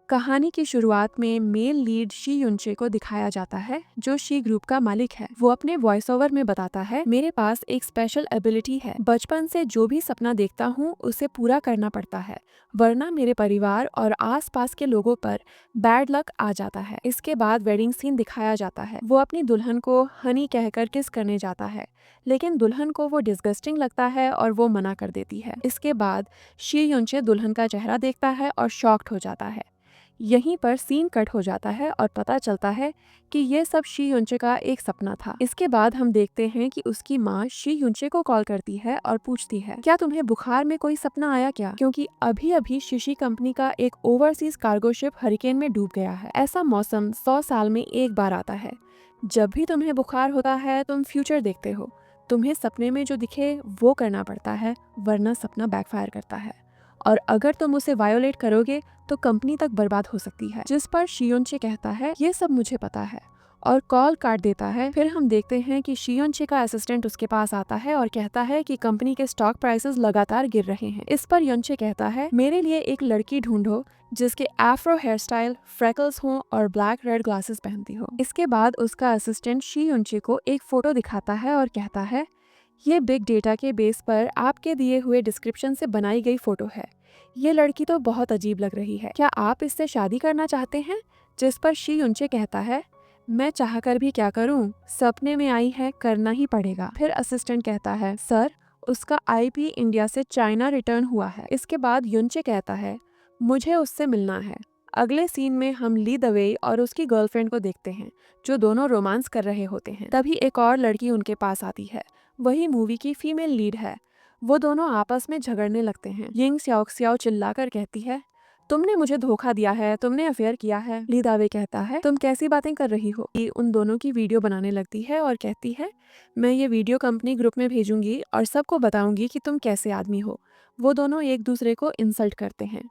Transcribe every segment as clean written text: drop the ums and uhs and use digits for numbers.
कहानी की शुरुआत में मेल लीड शी युनचे को दिखाया जाता है जो शी ग्रुप का मालिक है। वो अपने वॉइस ओवर में बताता है, मेरे पास एक स्पेशल एबिलिटी है। बचपन से जो भी सपना देखता हूँ उसे पूरा करना पड़ता है, वरना मेरे परिवार और आसपास के लोगों पर बैड लक आ जाता है। इसके बाद वेडिंग सीन दिखाया जाता है। वो अपनी दुल्हन को हनी कहकर किस करने जाता है, लेकिन दुल्हन को वो डिस्गस्टिंग लगता है और वो मना कर देती है। इसके बाद शी युनचे दुल्हन का चेहरा देखता है और शॉक्ड हो जाता है। यहीं पर सीन कट हो जाता है और पता चलता है कि ये सब शी युनचे का एक सपना था। इसके बाद हम देखते हैं कि उसकी माँ शी युनचे को कॉल करती है और पूछती है, क्या तुम्हें बुखार में कोई सपना आया क्या? क्योंकि अभी अभी शिशी कंपनी का एक ओवरसीज कार्गो शिप हरिकेन में डूब गया है। ऐसा मौसम 100 साल में एक बार आता है। जब भी तुम्हें बुखार होता है तुम फ्यूचर देखते हो। तुम्हें सपने में जो दिखे वो करना पड़ता है, वरना सपना बैकफायर करता है और अगर तुम उसे वायोलेट करोगे तो कंपनी तक बर्बाद हो सकती है। जिस पर शियोनचे कहता है, ये सब मुझे पता है, और कॉल काट देता है। फिर हम देखते हैं कि शियोनचे का असिस्टेंट उसके पास आता है और कहता है कि कंपनी के स्टॉक प्राइसेस लगातार गिर रहे हैं। इस पर योनचे कहता है, मेरे लिए एक लड़की ढूंढो जिसके एफ्रो हेयर स्टाइल, फ्रेकल्स हों और ब्लैक रेड ग्लासेस पहनती हो। इसके बाद उसका असिस्टेंट शियोनचे को एक फोटो दिखाता है और कहता है, ये बिग डेटा के बेस पर आपके दिए हुए डिस्क्रिप्शन से बनाई गई फोटो है। ये लड़की तो बहुत अजीब लग रही है, क्या आप इससे शादी करना चाहते हैं? जिस पर शी युनचे कहता है, मैं चाहकर भी क्या करूं, सपने में आई है, करना ही पड़ेगा। फिर असिस्टेंट कहता है, सर उसका आईपी इंडिया से चाइना रिटर्न हुआ है। इसके बाद युनचे कहता है, मुझे उससे मिलना है। अगले सीन में हम ली दवेई और उसकी गर्लफ्रेंड को देखते हैं जो दोनों रोमांस कर रहे होते हैं। तभी एक और लड़की उनके पास आती है, वही मूवी की फीमेल लीड है। वो दोनों आपस में झगड़ने लगते हैं। यिंग स्याओ चिल्लाकर कहती है, तुमने मुझे धोखा दिया है, तुमने अफेयर किया है। ली दावे कहता है, तुम कैसी बातें कर रही हो? ये उन दोनों की वीडियो बनाने लगती है और कहती है, मैं ये वीडियो कंपनी ग्रुप में भेजूंगी और सबको बताऊंगी कि तुम कैसे आदमी हो। वो दोनों एक दूसरे को इंसल्ट करते हैं।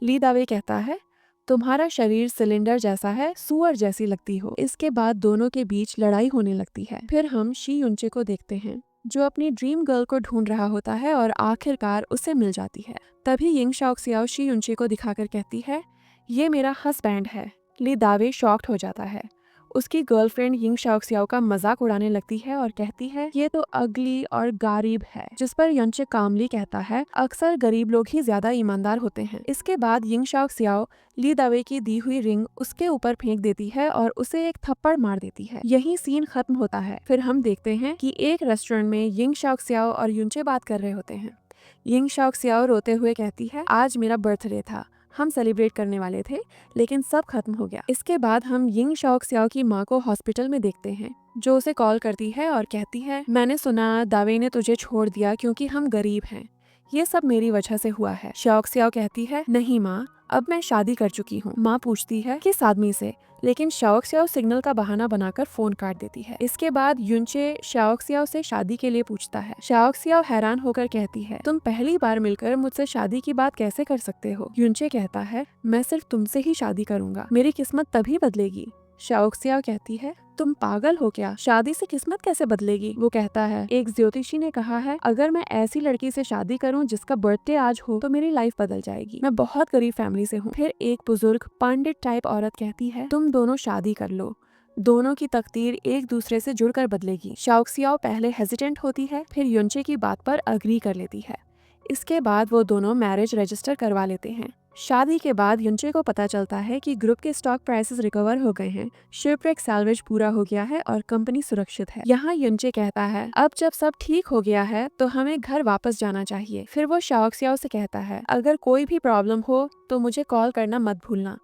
ली दावे कहता है, तुम्हारा शरीर सिलेंडर जैसा है, सुअर जैसी लगती हो। इसके बाद दोनों के बीच लड़ाई होने लगती है। फिर हम शी युनचे को देखते हैं जो अपनी ड्रीम गर्ल को ढूंढ रहा होता है और आखिरकार उसे मिल जाती है। तभी यिंग शाओक्सियाओ शी युनचे को दिखाकर कहती है, ये मेरा हस्बैंड है। ली दावे शॉक्ड हो जाता है। उसकी गर्लफ्रेंड यिंग शाओक्सियाओ का मजाक उड़ाने लगती है और कहती है, ये तो अगली और गरीब है। जिस पर यंचे कामली कहता है, अक्सर गरीब लोग ही ज्यादा ईमानदार होते हैं। इसके बाद यिंग शाओक्सियाओ ली दावे की दी हुई रिंग उसके ऊपर फेंक देती है और उसे एक थप्पड़ मार देती है। यही सीन खत्म होता है। फिर हम देखते हैं कि एक रेस्टोरेंट में यिंग शाओक्सियाओ और युनचे बात कर रहे होते हैं। यिंग शाओक्सियाओ रोते हुए कहती है, आज मेरा बर्थडे था, हम सेलिब्रेट करने वाले थे, लेकिन सब खत्म हो गया। इसके बाद हम यिंग शाओक्सियाओ की माँ को हॉस्पिटल में देखते हैं जो उसे कॉल करती है और कहती है, मैंने सुना दावे ने तुझे छोड़ दिया क्योंकि हम गरीब हैं। ये सब मेरी वजह से हुआ है। शाओक्सियाओ कहती है, नहीं माँ, अब मैं शादी कर चुकी हूँ। माँ पूछती है, किस आदमी से? लेकिन शाओक्सियाओ सिग्नल का बहाना बनाकर फोन काट देती है। इसके बाद युनचे शाओक्सियाओ से शादी के लिए पूछता है। शाओक्सियाओ हैरान होकर कहती है, तुम पहली बार मिलकर मुझसे शादी की बात कैसे कर सकते हो? युनचे कहता है, मैं सिर्फ तुमसे ही शादी करूंगा, मेरी किस्मत तभी बदलेगी। शाओक्सियाओ कहती है, तुम पागल हो क्या? शादी से किस्मत कैसे बदलेगी? वो कहता है, एक ज्योतिषी ने कहा है, अगर मैं ऐसी लड़की से शादी करूं जिसका बर्थडे आज हो तो मेरी लाइफ बदल जाएगी। मैं बहुत गरीब फैमिली से हूँ। फिर एक बुजुर्ग पंडित टाइप औरत कहती है, तुम दोनों शादी कर लो, दोनों की तकदीर एक दूसरे से जुड़कर बदलेगी। शाओक्सियाओ पहले हेजिटेंट होती है, फिर युनचे की बात पर अग्री कर लेती है। इसके बाद वो दोनों मैरिज रजिस्टर करवा लेते हैं। शादी के बाद युनचे को पता चलता है कि ग्रुप के स्टॉक प्राइसेस रिकवर हो गए हैं, शिपरेक सैल्वेज पूरा हो गया है और कंपनी सुरक्षित है। यहाँ युनचे कहता है, अब जब सब ठीक हो गया है तो हमें घर वापस जाना चाहिए। फिर वो शाओक्सियाओ से कहता है, अगर कोई भी प्रॉब्लम हो तो मुझे कॉल करना मत भूलना,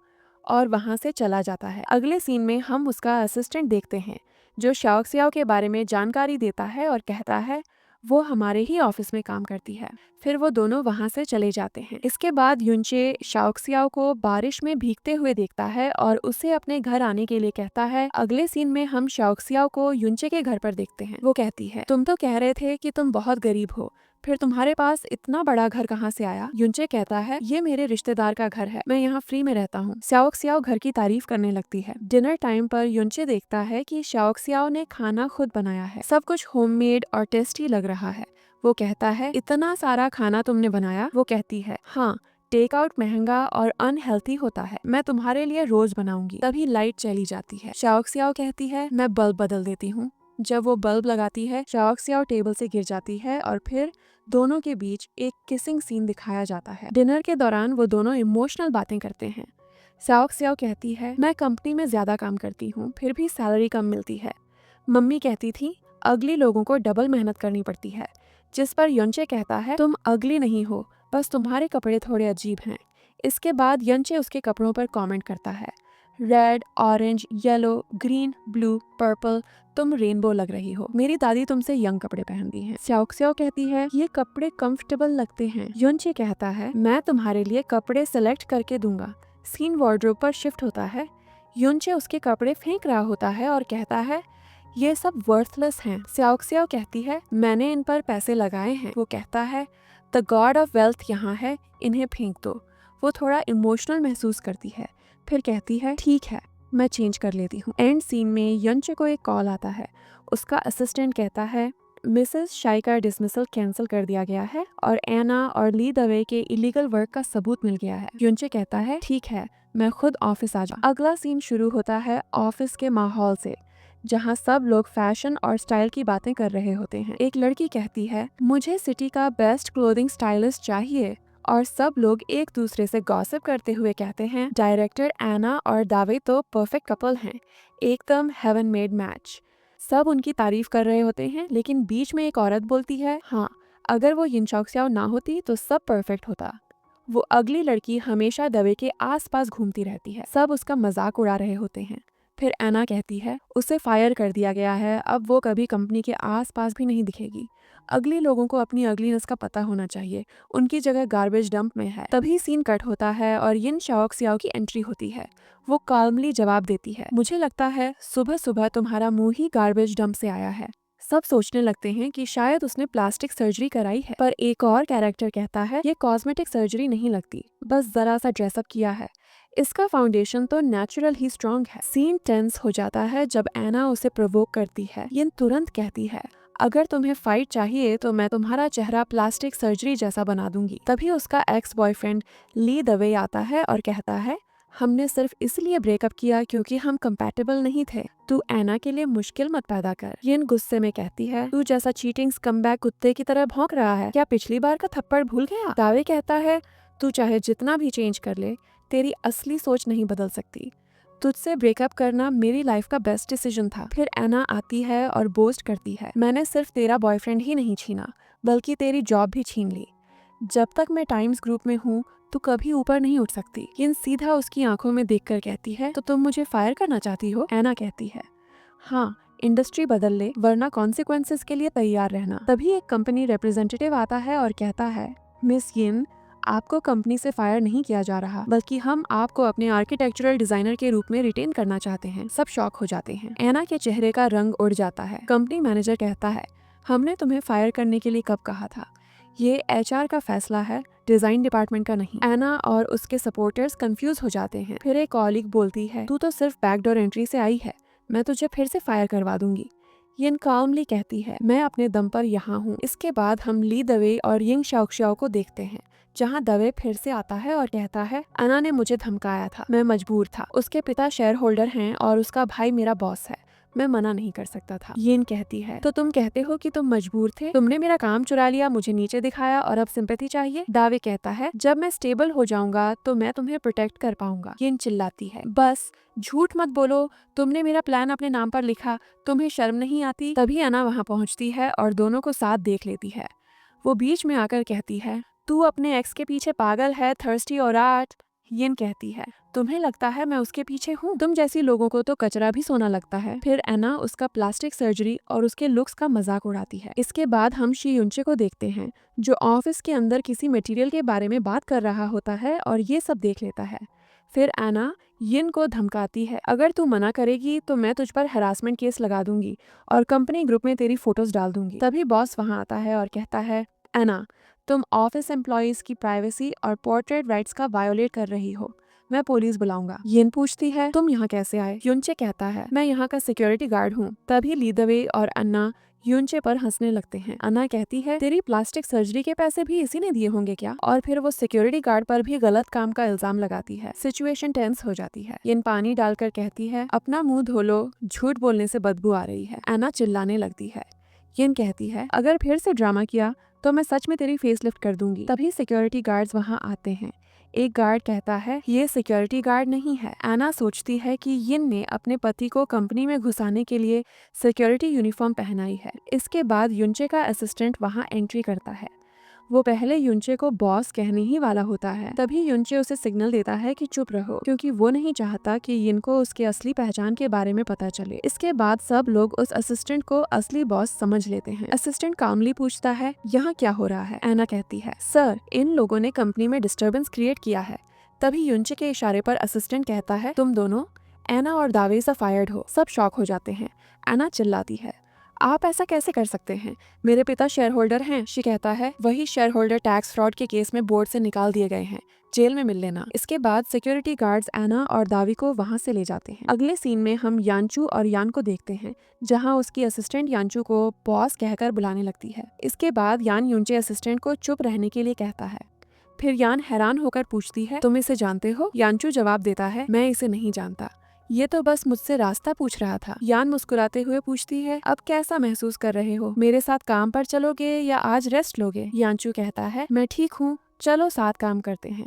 और वहाँ से चला जाता है। अगले सीन में हम उसका असिस्टेंट देखते हैं जो शाओक्सियाओ के बारे में जानकारी देता है और कहता है, वो हमारे ही ऑफिस में काम करती है। फिर वो दोनों वहां से चले जाते हैं। इसके बाद युनचे शाओक्सियाओ को बारिश में भीगते हुए देखता है और उसे अपने घर आने के लिए कहता है। अगले सीन में हम शाओक्सियाओ को युनचे के घर पर देखते हैं। वो कहती है, तुम तो कह रहे थे कि तुम बहुत गरीब हो, फिर तुम्हारे पास इतना बड़ा घर कहाँ से आया? युनचे कहता है, ये मेरे रिश्तेदार का घर है, मैं यहाँ फ्री में रहता हूँ। शाओक्सियाओ घर की तारीफ करने लगती है। डिनर टाइम पर युनचे देखता है कि शाओक्सियाओ ने खाना खुद बनाया है, सब कुछ होममेड और टेस्टी लग रहा है। वो कहता है, इतना सारा खाना तुमने बनाया? वो कहती है, हाँ, टेक आउट महंगा और अनहेल्थी होता है, मैं तुम्हारे लिए रोज बनाऊंगी। तभी लाइट चली जाती है। शाओक्सियाओ कहती है मैं बल्ब बदल देती हूँ। जब वो बल्ब लगाती है, शाओक्सियाओ टेबल से गिर जाती है और फिर दोनों के बीच एक किसिंग सीन दिखाया जाता है। डिनर के दौरान वो दोनों इमोशनल बातें करते हैं। शाओक्सियाओ कहती है मैं कंपनी में ज्यादा काम करती हूँ, फिर भी सैलरी कम मिलती है। मम्मी कहती थी अगली लोगों को डबल मेहनत करनी पड़ती है। जिस पर यंचे कहता है तुम अगली नहीं हो, बस तुम्हारे कपड़े थोड़े अजीब हैं। इसके बाद यंचे उसके कपड़ों पर कमेंट करता है, red, orange, yellow, green, blue, purple, तुम रेनबो लग रही हो। मेरी दादी तुमसे यंग कपड़े पहनती हैं। शाओक्सियाओ कहती है ये कपड़े कंफर्टेबल लगते हैं। यंचे कहता है मैं तुम्हारे लिए कपड़े सेलेक्ट करके दूंगा। सीन वार्डरोब पर शिफ्ट होता है। युनचे उसके कपड़े फेंक रहा होता है और कहता है ये सब वर्थलेस हैं। शाओक्सियाओ कहती है मैंने इन पर पैसे लगाए हैं। वो कहता है द गॉड ऑफ वेल्थ यहाँ है, इन्हें फेंक दो। वो थोड़ा इमोशनल महसूस करती है, फिर कहती है ठीक है, मैं चेंज कर लेती हूँ। एंड सीन में यंचे को एक कॉल आता है। उसका असिस्टेंट कहता है मिसेस शाई का डिसमिसल कैंसिल कर दिया गया है और एना और ली दवे के इलीगल वर्क का सबूत मिल गया है। युनचे कहता है ठीक है, मैं खुद ऑफिस आ जाऊँ। अगला सीन शुरू होता है ऑफिस के माहौल से, जहाँ सब लोग फैशन और स्टाइल की बातें कर रहे होते हैं। एक लड़की कहती है मुझे सिटी का बेस्ट क्लोथिंग स्टाइलिस्ट चाहिए और सब लोग एक दूसरे से गॉसिप करते हुए कहते हैं डायरेक्टर एना और दावे तो परफेक्ट कपल हैं, एकदम हेवन मेड मैच। सब उनकी तारीफ कर रहे होते हैं, लेकिन बीच में एक औरत बोलती है हाँ, अगर वो यिन शाओक्सियाओ ना होती तो सब परफेक्ट होता। वो अगली लड़की हमेशा दवे के आसपास घूमती रहती है। सब उसका मजाक उड़ा रहे होते हैं। फिर एना कहती है उसे फायर कर दिया गया है, अब वो कभी कंपनी के आसपास भी नहीं दिखेगी। अगले लोगों को अपनी अगलीनेस का पता होना चाहिए, उनकी जगह गार्बेज डंप में है। तभी सीन कट होता है और यिन शाओक्सियाओ की एंट्री होती है। वो काल्मली जवाब देती है मुझे लगता है सुबह सुबह तुम्हारा मुंह ही गार्बेज डंप से आया है। सब सोचने लगते हैं कि शायद उसने प्लास्टिक सर्जरी कराई है, पर एक और कैरेक्टर कहता है ये कॉस्मेटिक सर्जरी नहीं लगती, बस जरा सा ड्रेसअप किया है। इसका फाउंडेशन तो नेचुरल ही स्ट्रॉन्ग है। सीन टेंस हो जाता है जब एना उसे प्रोवोक करती है। यिन तुरंत कहती है अगर तुम्हें फाइट चाहिए तो मैं तुम्हारा चेहरा प्लास्टिक सर्जरी जैसा बना दूंगी। तभी उसका एक्स बॉयफ्रेंड ली दवे आता है और कहता है हमने सिर्फ इसलिए ब्रेकअप किया क्योंकि हम कंपैटिबल नहीं थे। तू एना के लिए मुश्किल मत पैदा कर। यिन गुस्से में कहती है तू जैसा चीटिंग स्कमबैग कुत्ते की तरह भौंक रहा है, क्या पिछली बार का थप्पड़ भूल गया? दावे कहता है तू चाहे जितना भी चेंज कर ले, तेरी असली सोच नहीं बदल सकती। तुझसे ब्रेकअप करना मेरी लाइफ का बेस्ट डिसीजन था। फिर एना आती है और बोस्ट करती है मैंने सिर्फ तेरा बॉयफ्रेंड ही नहीं छीना, बल्कि तेरी जॉब भी छीन ली। जब तक मैं टाइम्स ग्रुप में हूँ तू कभी ऊपर नहीं उठ सकती। यिन सीधा उसकी आंखों में देखकर कहती है तो तुम मुझे फायर करना चाहती हो? एना कहती है हाँ, इंडस्ट्री बदल ले वरना कॉन्सिक्वेंसेस के लिए तैयार रहना। तभी एक कंपनी रिप्रेजेंटेटिव आता है और कहता है मिस यिन, आपको कंपनी से फायर नहीं किया जा रहा, बल्कि हम आपको अपने आर्किटेक्चरल डिजाइनर के रूप में रिटेन करना चाहते हैं। सब शॉक हो जाते हैं। एना के चेहरे का रंग उड़ जाता है। कंपनी मैनेजर कहता है हमने तुम्हें फायर करने के लिए कब कहा था? ये एचआर का फैसला है, डिजाइन डिपार्टमेंट का नहीं। एना और उसके सपोर्टर्स कंफ्यूज हो जाते हैं। फिर एक कॉलीग बोलती है तू तो सिर्फ बैकडोर एंट्री से आई है, मैं तुझे फिर से फायर करवा दूंगी। यिन काल्मली कहती है मैं अपने दम पर यहाँ हूँ। इसके बाद हम ली दवे और यिन शाओक्सियाओ को देखते हैं, जहाँ दवे फिर से आता है और कहता है एना ने मुझे धमकाया था, मैं मजबूर था। उसके पिता शेयर होल्डर हैं और उसका भाई मेरा बॉस है, मैं मना नहीं कर सकता था। यिन कहती है तो तुम कहते हो कि तुम मजबूर थे, तुमने मेरा काम चुरा लिया, मुझे नीचे दिखाया और अब सिंपैथी चाहिए। दावे कहता है जब मैं स्टेबल हो जाऊंगा तो मैं तुम्हें प्रोटेक्ट कर पाऊंगा। यिन चिल्लाती है बस झूठ मत बोलो, तुमने मेरा प्लान अपने नाम पर लिखा, तुम्हें शर्म नहीं आती? तभी एना वहाँ पहुँचती है और दोनों को साथ देख लेती है। वो बीच में आकर कहती है तू अपने एक्स के पीछे पागल है, थर्स्टी और आर्ट। यिन कहती है तुम्हें लगता है मैं उसके पीछे हूँ? तुम जैसी लोगों को तो कचरा भी सोना लगता है। फिर एना उसका प्लास्टिक सर्जरी और उसके लुक्स का मजाक उड़ाती है। इसके बाद हम शी युनचे को देखते हैं, जो ऑफिस के अंदर किसी मटेरियल के बारे में बात कर रहा होता है और ये सब देख लेता है। फिर एना यिन को धमकाती है अगर तू मना करेगी तो मैं तुझ पर हैरासमेंट केस लगा दूंगी और कंपनी ग्रुप में तेरी फोटोज डाल दूंगी। तभी बॉस वहाँ आता है और कहता है एना, तुम ऑफिस एम्प्लॉयज की प्राइवेसी और पोर्ट्रेट राइट्स का वायोलेट कर रही हो, मैं पुलिस बुलाऊंगा। यिन पूछती है तुम यहाँ कैसे आए? युनचे कहता है मैं यहाँ का सिक्योरिटी गार्ड हूँ। तभी ली दवे और अन्ना युनचे पर हंसने लगते हैं। अन्ना कहती है, तेरी प्लास्टिक सर्जरी के पैसे भी इसी ने दिए होंगे क्या? और फिर वो सिक्योरिटी गार्ड पर भी गलत काम का इल्जाम लगाती है। सिचुएशन टेंस हो जाती है। यिन पानी डालकर कहती है, अपना मुंह धो लो, झूठ बोलने से बदबू आ रही है। अन्ना चिल्लाने लगती है। यिन कहती है, अगर फिर से ड्रामा किया तो मैं सच में तेरी फेस लिफ्ट कर दूंगी। तभी सिक्योरिटी गार्ड्स वहाँ आते हैं। एक गार्ड कहता है, ये सिक्योरिटी गार्ड नहीं है। एना सोचती है कि यिन ने अपने पति को कंपनी में घुसाने के लिए सिक्योरिटी यूनिफॉर्म पहनाई है। इसके बाद युनचे का असिस्टेंट वहाँ एंट्री करता है। वो पहले युनचे को बॉस कहने ही वाला होता है। तभी युनचे उसे सिग्नल देता है कि चुप रहो, क्योंकि वो नहीं चाहता कि यिन को उसके असली पहचान के बारे में पता चले। इसके बाद सब लोग उस असिस्टेंट को असली बॉस समझ लेते हैं। असिस्टेंट कामली पूछता है, यहाँ क्या हो रहा है? एना कहती है, सर, इन लोगों ने कंपनी में डिस्टर्बेंस क्रिएट किया है। तभी युनचे के इशारे पर असिस्टेंट कहता है, तुम दोनों एना और दावे से फायर्ड हो। सब शॉक हो जाते हैं। एना चिल्लाती है, आप ऐसा कैसे कर सकते हैं? मेरे पिता शेयर होल्डर हैं। शी कहता है, वही शेयर होल्डर टैक्स फ्रॉड के केस में बोर्ड से निकाल दिए गए हैं। जेल में मिल लेना। इसके बाद सिक्योरिटी गार्ड्स एना और दावी को वहां से ले जाते हैं। अगले सीन में हम यानचू और यान को देखते हैं, जहां उसकी असिस्टेंट यानचू को बॉस कहकर बुलाने लगती है। इसके बाद यान युनचे असिस्टेंट को चुप रहने के लिए कहता है। फिर यान हैरान होकर पूछती है, तुम इसे जानते हो? यानचू जवाब देता है, मैं इसे नहीं जानता, ये तो बस मुझसे रास्ता पूछ रहा था। यान मुस्कुराते हुए पूछती है, अब कैसा महसूस कर रहे हो? मेरे साथ काम पर चलोगे या आज रेस्ट लोगे? यानचू कहता है, मैं ठीक हूँ, चलो साथ काम करते हैं।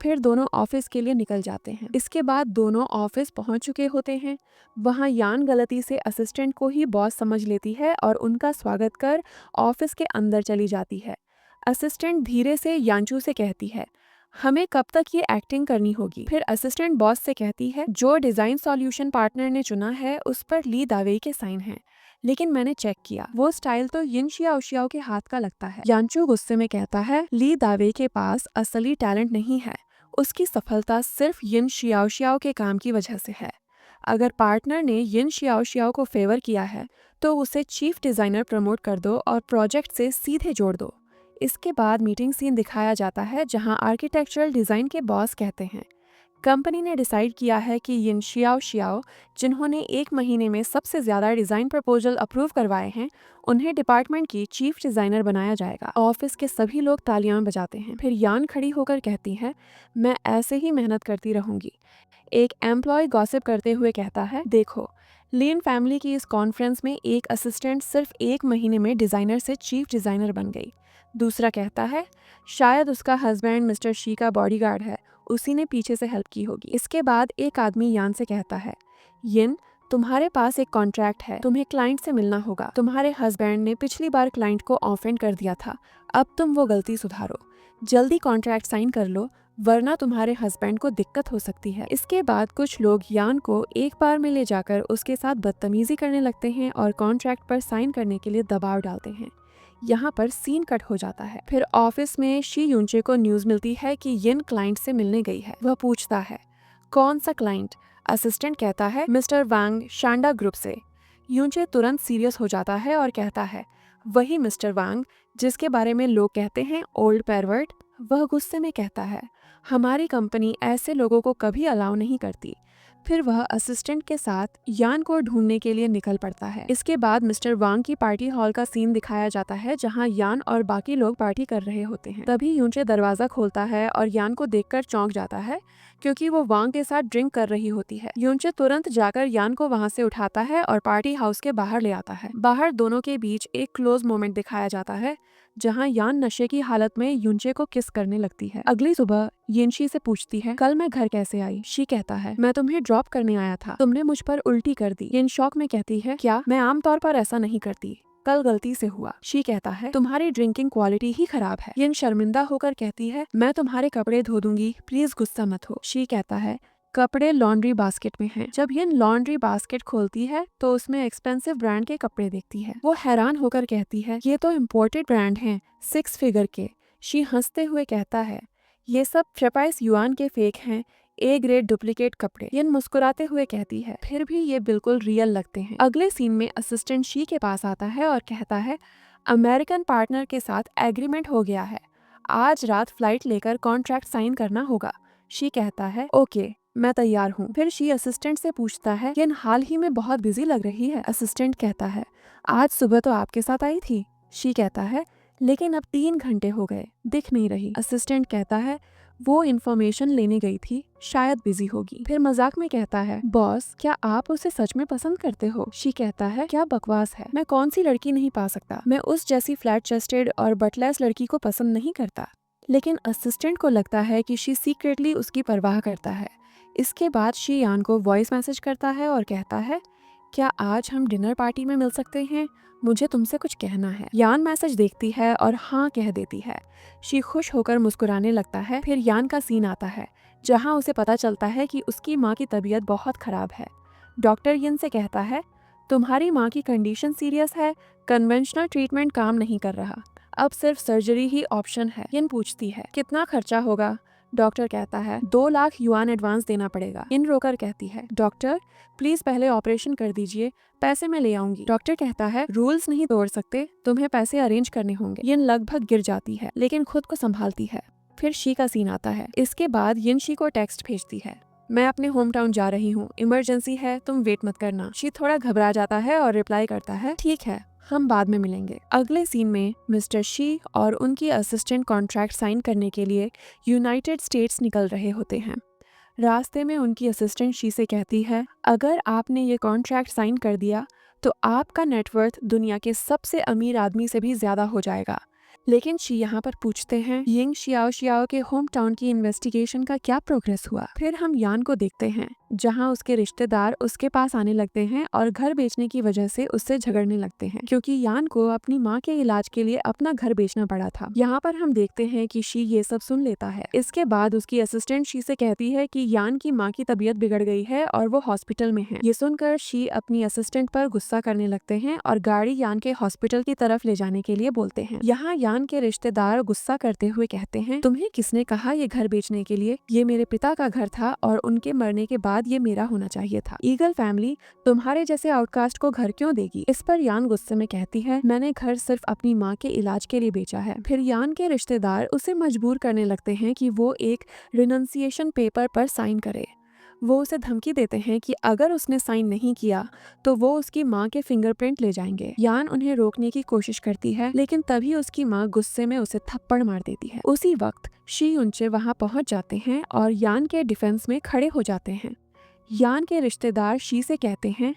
फिर दोनों ऑफिस के लिए निकल जाते हैं। इसके बाद दोनों ऑफिस पहुंच चुके होते हैं। वहां यान गलती से असिस्टेंट को ही बॉस समझ लेती है और उनका स्वागत कर ऑफिस के अंदर चली जाती है। असिस्टेंट धीरे से यानचू से कहती है, हमें कब तक ये एक्टिंग करनी होगी? फिर असिस्टेंट बॉस से कहती है, जो डिजाइन सॉल्यूशन पार्टनर ने चुना है उस पर ली दावे के साइन हैं, लेकिन मैंने चेक किया, वो स्टाइल तो यिन शियाओ के हाथ का लगता है। यानचू गुस्से में कहता है, ली दावे के पास असली टैलेंट नहीं है, उसकी सफलता सिर्फ यिन शियाओ के काम की वजह से है। अगर पार्टनर ने यिन शियाओ को फेवर किया है तो उसे चीफ डिजाइनर प्रमोट कर दो और प्रोजेक्ट से सीधे जोड़ दो। इसके बाद मीटिंग सीन दिखाया जाता है, जहां आर्किटेक्चरल डिजाइन के बॉस कहते हैं, कंपनी ने डिसाइड किया है कि यिन शियाओ, जिन्होंने 1 महीने में सबसे ज्यादा डिजाइन प्रपोजल अप्रूव करवाए हैं, उन्हें डिपार्टमेंट की चीफ डिजाइनर बनाया जाएगा। ऑफिस के सभी लोग तालियां बजाते हैं। फिर यान खड़ी होकर कहती है, मैं ऐसे ही मेहनत करती रहूंगी। एक एम्प्लॉय गॉसिप करते हुए कहता है, देखो, लीन फैमिली की इस कॉन्फ्रेंस में एक असिस्टेंट सिर्फ 1 महीने में डिजाइनर से चीफ डिजाइनर बन गई। दूसरा कहता है, शायद उसका हस्बैंड मिस्टर शी का बॉडीगार्ड है, उसी ने पीछे से हेल्प की होगी। इसके बाद एक आदमी यान से कहता है, यिन, तुम्हारे पास एक कॉन्ट्रैक्ट है, तुम्हें क्लाइंट से मिलना होगा। तुम्हारे हस्बैंड ने पिछली बार क्लाइंट को ऑफेंड कर दिया था, अब तुम वो गलती सुधारो। जल्दी कॉन्ट्रैक्ट साइन कर लो, वरना तुम्हारे हस्बैंड को दिक्कत हो सकती है। इसके बाद कुछ लोग यान को एक बार में ले जाकर उसके साथ बदतमीजी करने लगते हैं और कॉन्ट्रैक्ट पर साइन करने के लिए दबाव डालते हैं। यहाँ पर सीन कट हो जाता है। फिर ऑफिस में शी युनचे को न्यूज मिलती है कि यिन क्लाइंट से मिलने गई है। वह पूछता है, कौन सा क्लाइंट? असिस्टेंट कहता है, मिस्टर वांग शांडा ग्रुप से। युनचे तुरंत सीरियस हो जाता है और कहता है, वही मिस्टर वांग जिसके बारे में लोग कहते हैं ओल्ड परवर्ट। वह गुस्से में कहता है, हमारी कंपनी ऐसे लोगों को कभी अलाउ नहीं करती। फिर वह असिस्टेंट के साथ यान को ढूंढने के लिए निकल पड़ता है। इसके बाद मिस्टर वांग की पार्टी हॉल का सीन दिखाया जाता है, जहां यान और बाकी लोग पार्टी कर रहे होते हैं। तभी युनचे दरवाजा खोलता है और यान को देखकर चौंक जाता है, क्योंकि वो वांग के साथ ड्रिंक कर रही होती है। युनचे तुरंत जाकर यान को वहां से उठाता है और पार्टी हाउस के बाहर ले आता है। बाहर दोनों के बीच एक क्लोज मोमेंट दिखाया जाता है, जहां यान नशे की हालत में युनचे को किस करने लगती है। अगली सुबह यिन शी से पूछती है, कल मैं घर कैसे आई? शी कहता है, मैं तुम्हें ड्रॉप करने आया था, तुमने मुझ पर उल्टी कर दी। यिन शॉक में कहती है, क्या? मैं आमतौर पर ऐसा नहीं करती, कल गलती से हुआ। शी कहता है, तुम्हारी ड्रिंकिंग क्वालिटी ही खराब है। यिन शर्मिंदा होकर कहती है, मैं तुम्हारे कपड़े धो दूंगी, प्लीज गुस्सा मत हो। शी कहता है, कपड़े लॉन्ड्री बास्केट में हैं। जब यिन लॉन्ड्री बास्केट खोलती है तो उसमें एक्सपेंसिव ब्रांड के कपड़े देखती है। वो हैरान होकर कहती है, ये तो इम्पोर्टेड ब्रांड हैं, 6 फिगर के। शी हंसते हुए कहता है, ये सब 26 युआन के फेक हैं, ए ग्रेड डुप्लीकेट कपड़े। यिन मुस्कुराते हुए कहती है, फिर भी ये बिल्कुल रियल लगते हैं। अगले सीन में असिस्टेंट शी के पास आता है और कहता है, अमेरिकन पार्टनर के साथ एग्रीमेंट हो गया है, आज रात फ्लाइट लेकर कॉन्ट्रैक्ट साइन करना होगा। शी कहता है, ओके, मैं तैयार हूँ। फिर शी असिस्टेंट से पूछता है कि हाल ही में बहुत बिजी लग रही है। असिस्टेंट कहता है आज सुबह तो आपके साथ आई थी। शी कहता है लेकिन अब 3 घंटे हो गए, दिख नहीं रही। असिस्टेंट कहता है वो इन्फॉर्मेशन लेने गई थी, शायद बिजी होगी। फिर मजाक में कहता है बॉस क्या आप उसे सच में पसंद करते हो? शी कहता है क्या बकवास है, मैं कौन सी लड़की नहीं पा सकता, मैं उस जैसी फ्लैट चेस्टेड और बटलेस लड़की को पसंद नहीं करता। लेकिन असिस्टेंट को लगता है कि शी सीक्रेटली उसकी परवाह करता है। इसके बाद शी यान को वॉइस मैसेज करता है और कहता है क्या आज हम डिनर पार्टी में मिल सकते हैं, मुझे तुमसे कुछ कहना है। यान मैसेज देखती है और हाँ कह देती है। शी खुश होकर मुस्कुराने लगता है। फिर यान का सीन आता है जहाँ उसे पता चलता है कि उसकी माँ की तबीयत बहुत खराब है। डॉक्टर यिन से कहता है तुम्हारी माँ की कंडीशन सीरियस है, कन्वेंशनल ट्रीटमेंट काम नहीं कर रहा, अब सिर्फ सर्जरी ही ऑप्शन है। यिन पूछती है कितना खर्चा होगा? डॉक्टर कहता है 2 लाख युआन एडवांस देना पड़ेगा। यिन रोकर कहती है डॉक्टर प्लीज पहले ऑपरेशन कर दीजिए, पैसे मैं ले आऊंगी। डॉक्टर कहता है रूल्स नहीं तोड़ सकते, तुम्हें पैसे अरेंज करने होंगे। यिन लगभग गिर जाती है लेकिन खुद को संभालती है। फिर शी का सीन आता है। इसके बाद यिन शी को टेक्स्ट भेजती है मैं अपने होम टाउन जा रही हूँ, इमरजेंसी है, तुम वेट मत करना। शी थोड़ा घबरा जाता है और रिप्लाई करता है ठीक है, हम बाद में मिलेंगे। अगले सीन में मिस्टर शी और उनकी असिस्टेंट कॉन्ट्रैक्ट साइन करने के लिए यूनाइटेड स्टेट्स निकल रहे होते हैं। रास्ते में उनकी असिस्टेंट शी से कहती है अगर आपने ये कॉन्ट्रैक्ट साइन कर दिया तो आपका नेटवर्थ दुनिया के सबसे अमीर आदमी से भी ज्यादा हो जाएगा। लेकिन शी यहाँ पर पूछते हैं यिंग शियाओ शियाओ के होम टाउन की इन्वेस्टिगेशन का क्या प्रोग्रेस हुआ। फिर हम यान को देखते हैं जहाँ उसके रिश्तेदार उसके पास आने लगते हैं और घर बेचने की वजह से उससे झगड़ने लगते हैं क्योंकि यान को अपनी माँ के इलाज के लिए अपना घर बेचना पड़ा था। यहाँ पर हम देखते हैं कि शी ये सब सुन लेता है। इसके बाद उसकी असिस्टेंट शी से कहती है कि यान की माँ की तबीयत बिगड़ गई है और वो हॉस्पिटल में है। ये सुनकर शी अपनी असिस्टेंट पर गुस्सा करने लगते हैं और गाड़ी यान के हॉस्पिटल की तरफ ले जाने के लिए बोलते हैं। यहाँ यान के रिश्तेदार गुस्सा करते हुए कहते हैं तुम्हें किसने कहा ये घर बेचने के लिए, ये मेरे पिता का घर था और उनके मरने के बाद ये मेरा होना चाहिए था। ईगल फैमिली तुम्हारे जैसे आउटकास्ट को घर क्यों देगी? इस पर यान गुस्से में कहती है मैंने घर सिर्फ अपनी माँ के इलाज के लिए बेचा है। फिर यान के रिश्तेदार उसे मजबूर करने लगते हैं कि वो एक रिनंसिएशन पेपर पर साइन करे। वो उसे धमकी देते हैं कि अगर उसने साइन नहीं किया तो वो उसकी माँ के फिंगरप्रिंट ले जाएंगे। यान उन्हें रोकने की कोशिश करती है लेकिन तभी उसकी माँ गुस्से में उसे थप्पड़ मार देती है। उसी वक्त शी युनचे वहाँ पहुँच जाते हैं और यान के डिफेंस में खड़े हो जाते हैं। यान के रिश्तेदार शी से कहते हैं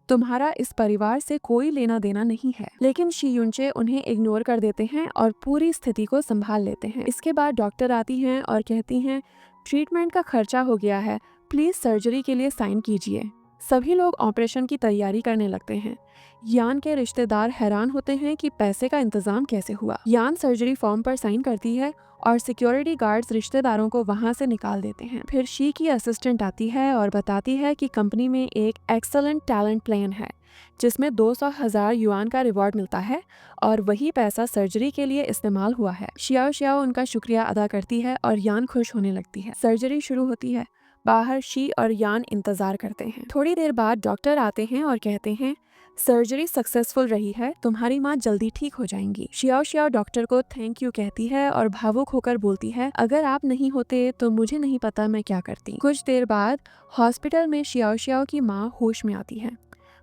तुम्हारा इस परिवार से कोई लेना देना नहीं है, लेकिन शी युनचे उन्हें इग्नोर कर देते हैं और पूरी स्थिति को संभाल लेते हैं। इसके बाद डॉक्टर आती हैं और कहती हैं ट्रीटमेंट का खर्चा हो गया है, प्लीज सर्जरी के लिए साइन कीजिए। सभी लोग ऑपरेशन की तैयारी करने लगते हैं। यान के रिश्तेदार हैरान होते हैं कि पैसे का इंतजाम कैसे हुआ। यान सर्जरी फॉर्म पर साइन करती है और सिक्योरिटी गार्ड्स रिश्तेदारों को वहां से निकाल देते हैं। फिर शी की असिस्टेंट आती है और बताती है कि कंपनी में एक एक्सेलेंट टैलेंट प्लान है जिसमें 200,000 युआन का रिवॉर्ड मिलता है और वही पैसा सर्जरी के लिए इस्तेमाल हुआ है। शियाओ शियाओ उनका शुक्रिया अदा करती है और यान खुश होने लगती है। सर्जरी शुरू होती है। बाहर शी और यान इंतजार करते हैं। थोड़ी देर बाद डॉक्टर आते हैं और कहते हैं सर्जरी सक्सेसफुल रही है, तुम्हारी माँ जल्दी ठीक हो जाएंगी। शियाओ शियाओ डॉक्टर को थैंक यू कहती है और भावुक होकर बोलती है अगर आप नहीं होते तो मुझे नहीं पता मैं क्या करती। कुछ देर बाद हॉस्पिटल में शियाओ शियाओ की माँ होश में आती है।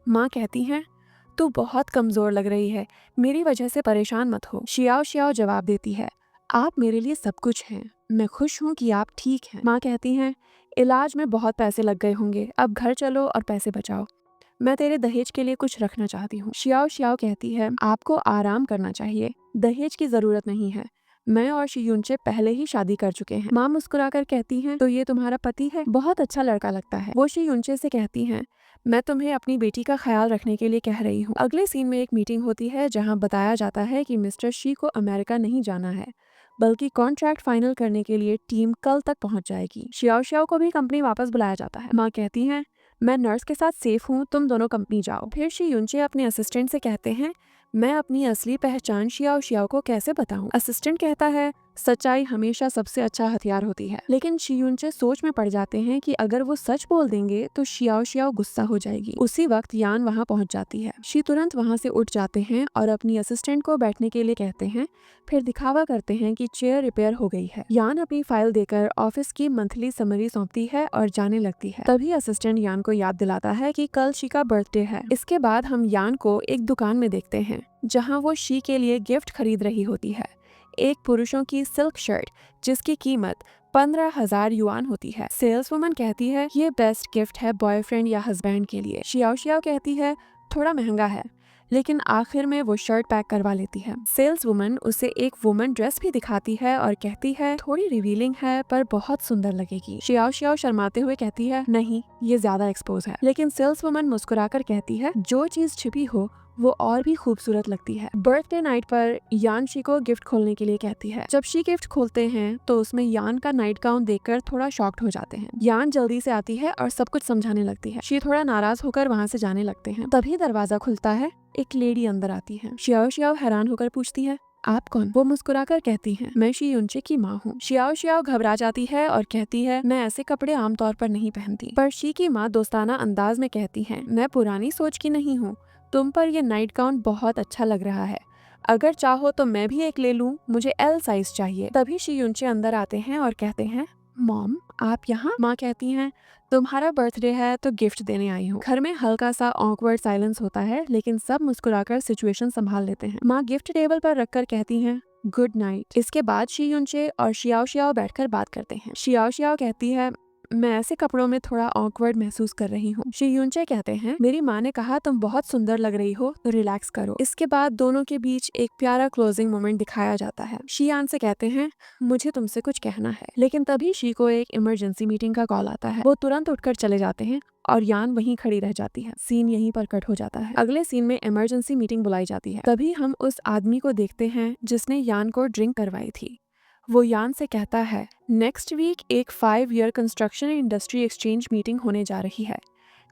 माँ कहती है तू बहुत कमजोर लग रही है, मेरी वजह से परेशान मत हो। शियाओ शियाओ जवाब देती है आप मेरे लिए सब कुछ हैं, मैं खुश हूँ कि आप ठीक हैं। माँ कहती हैं इलाज में बहुत पैसे लग गए होंगे, अब घर चलो और पैसे बचाओ, मैं तेरे दहेज के लिए कुछ रखना चाहती हूँ। शियाओ शियाओ कहती है आपको आराम करना चाहिए, दहेज की जरूरत नहीं है, मैं और शी युनचे पहले ही शादी कर चुके हैं। माँ मुस्कुराकर कहती हैं तो ये तुम्हारा पति है, बहुत अच्छा लड़का लगता है। वो शी युनचे से कहती हैं मैं तुम्हें अपनी बेटी का ख्याल रखने के लिए कह रही हूँ। अगले सीन में एक मीटिंग होती है जहाँ बताया जाता है कि मिस्टर शी को अमेरिका नहीं जाना है बल्कि कॉन्ट्रैक्ट फाइनल करने के लिए टीम कल तक पहुंच जाएगी। शियाओ शियाओ को भी कंपनी वापस बुलाया जाता है। माँ कहती हैं मैं नर्स के साथ सेफ हूँ, तुम दोनों कंपनी जाओ। फिर शी युनचे अपने असिस्टेंट से कहते हैं मैं अपनी असली पहचान शियाओ शियाओ को कैसे बताऊं? असिस्टेंट कहता है सच्चाई हमेशा सबसे अच्छा हथियार होती है। लेकिन शियुनचे सोच में पड़ जाते हैं कि अगर वो सच बोल देंगे तो शियाओ शियाओ गुस्सा हो जाएगी। उसी वक्त यान वहाँ पहुँच जाती है। शी तुरंत वहाँ से उठ जाते हैं और अपनी असिस्टेंट को बैठने के लिए कहते हैं, फिर दिखावा करते हैं कि चेयर रिपेयर हो गई है। यान अपनी फाइल देकर ऑफिस की मंथली समरी सौंपती है और जाने लगती है। तभी असिस्टेंट यान को याद दिलाता है कि कल शी का बर्थडे है। इसके बाद हम यान को एक दुकान में देखते हैं जहाँ वो शी के लिए गिफ्ट खरीद रही होती है, एक पुरुषों की सिल्क शर्ट जिसकी कीमत 15,000 युआन होती है। सेल्स वुमन कहती है ये बेस्ट गिफ्ट है बॉयफ्रेंड या हस्बैंड के लिए। शियाओ शियाओ कहती है थोड़ा महंगा है, लेकिन आखिर में वो शर्ट पैक करवा लेती है। सेल्स वुमन उसे एक वुमन ड्रेस भी दिखाती है और कहती है थोड़ी रिवीलिंग है पर बहुत सुंदर लगेगी। शियाओ शियाओ शर्माते हुए कहती है नहीं, ये ज्यादा एक्सपोज है। लेकिन सेल्स वुमन मुस्कुराकर कहती है जो चीज छिपी हो वो और भी खूबसूरत लगती है। बर्थडे नाइट पर यान शी को गिफ्ट खोलने के लिए कहती है। जब शी गिफ्ट खोलते हैं तो उसमें यान का नाइट गाउन देखकर थोड़ा शॉक्ड हो जाते हैं। यान जल्दी से आती है और सब कुछ समझाने लगती है। शी थोड़ा नाराज होकर वहाँ से जाने लगते हैं। तभी दरवाजा खुलता है, एक लेडी अंदर आती है। शियाओ शियाओ हैरान होकर पूछती है आप कौन? वो मुस्कुराकर कहती हैं मैं शी युनचे की माँ हूँ। शियाओ शियाओ घबरा जाती है और कहती है मैं ऐसे कपड़े आमतौर पर नहीं पहनती। पर शी की माँ दोस्ताना अंदाज में कहती है मैं पुरानी सोच की नहीं हूँ, तुम पर ये नाइट गाउन बहुत अच्छा लग रहा है, अगर चाहो तो मैं भी एक ले लूं, मुझे एल साइज चाहिए। तभी शी युनचे अंदर आते हैं और कहते हैं मॉम आप यहाँ? माँ कहती हैं तुम्हारा बर्थडे है तो गिफ्ट देने आई हूँ। घर में हल्का सा ऑकवर्ड साइलेंस होता है, लेकिन सब मुस्कुराकर सिचुएशन संभाल लेते हैं। माँ गिफ्ट टेबल पर रखकर कहती हैं गुड नाइट। इसके बाद शी युनचे और शियाओ शियाओ बैठकर बात करते हैं। शियाओ शियाओ कहती है मैं ऐसे कपड़ों में थोड़ा ऑकवर्ड महसूस कर रही हूँ। शी युनचे कहते हैं मेरी माँ ने कहा तुम बहुत सुंदर लग रही हो तो रिलैक्स करो। इसके बाद दोनों के बीच एक प्यारा क्लोजिंग मोमेंट दिखाया जाता है। शी यान से कहते हैं मुझे तुमसे कुछ कहना है। लेकिन तभी शी को एक इमरजेंसी मीटिंग का कॉल आता है। वो तुरंत उठकर चले जाते हैं और यान वहीं खड़ी रह जाती है। सीन यहीं पर कट हो जाता है। अगले सीन में इमरजेंसी मीटिंग बुलाई जाती है। तभी हम उस आदमी को देखते हैं जिसने यान को ड्रिंक करवाई थी। वो यान से कहता है नेक्स्ट वीक एक 5 year construction industry exchange meeting होने जा रही है।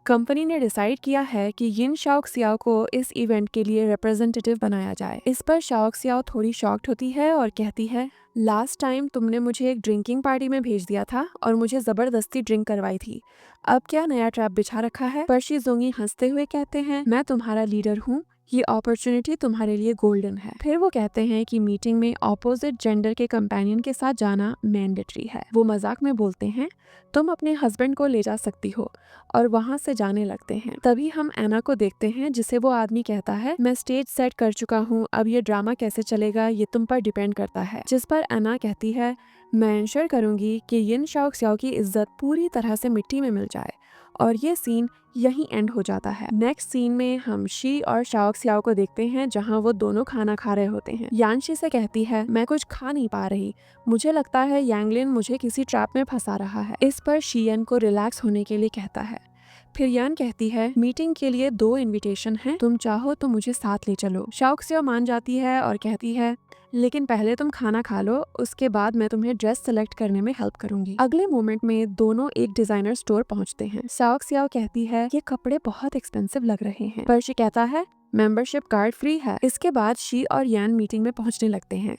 कंपनी ने डिसाइड किया है कि यिन शाओक सियाओ को इस इवेंट के लिए रिप्रेजेंटेटिव बनाया जाए। इस पर शाओक सियाओ थोड़ी शॉक्ड होती है और कहती है लास्ट टाइम तुमने मुझे एक ड्रिंकिंग पार्टी में भेज दिया था और मुझे जबरदस्ती ड्रिंक करवाई थी, अब क्या नया ट्रैप बिछा रखा है? पर शी जोंगी हंसते हुए कहते हैं मैं तुम्हारा लीडर हूँ, ये अपॉर्चुनिटी तुम्हारे लिए गोल्डन है। फिर वो कहते हैं कि मीटिंग में ऑपोजिट जेंडर के कंपेनियन के साथ जाना मैंडेटरी है। वो मजाक में बोलते हैं तुम अपने हस्बैंड को ले जा सकती हो और वहां से जाने लगते हैं। तभी हम एना को देखते हैं जिसे वो आदमी कहता है मैं स्टेज सेट कर चुका हूँ, अब ये ड्रामा कैसे चलेगा ये तुम पर डिपेंड करता है। जिस पर एना कहती है मैं इंश्योर करूंगी कि यिन शाओक सियाओ की इज्जत पूरी तरह से मिट्टी में मिल जाए। और ये सीन यहीं एंड हो जाता है। नेक्स्ट सीन में हम शी और शाओक सियाओ को देखते हैं जहां वो दोनों खाना खा रहे होते हैं। यान शी से कहती है मैं कुछ खा नहीं पा रही, मुझे लगता है यांगलिन मुझे किसी ट्रैप में फंसा रहा है। इस पर शी यन को रिलैक्स होने के लिए कहता है। फिर यान कहती है मीटिंग के लिए 2 इनविटेशन हैं, तुम चाहो तो मुझे साथ ले चलो। शाओक सियाओ मान जाती है और कहती है लेकिन पहले तुम खाना खा लो, उसके बाद मैं तुम्हें ड्रेस सेलेक्ट करने में हेल्प करूंगी। अगले मोमेंट में दोनों एक डिजाइनर स्टोर पहुंचते हैं। शाओक सियाओ कहती है ये कपड़े बहुत एक्सपेंसिव लग रहे हैं, पर शी कहता है मेंबरशिप कार्ड फ्री है। इसके बाद शी और यान मीटिंग में पहुंचने लगते हैं।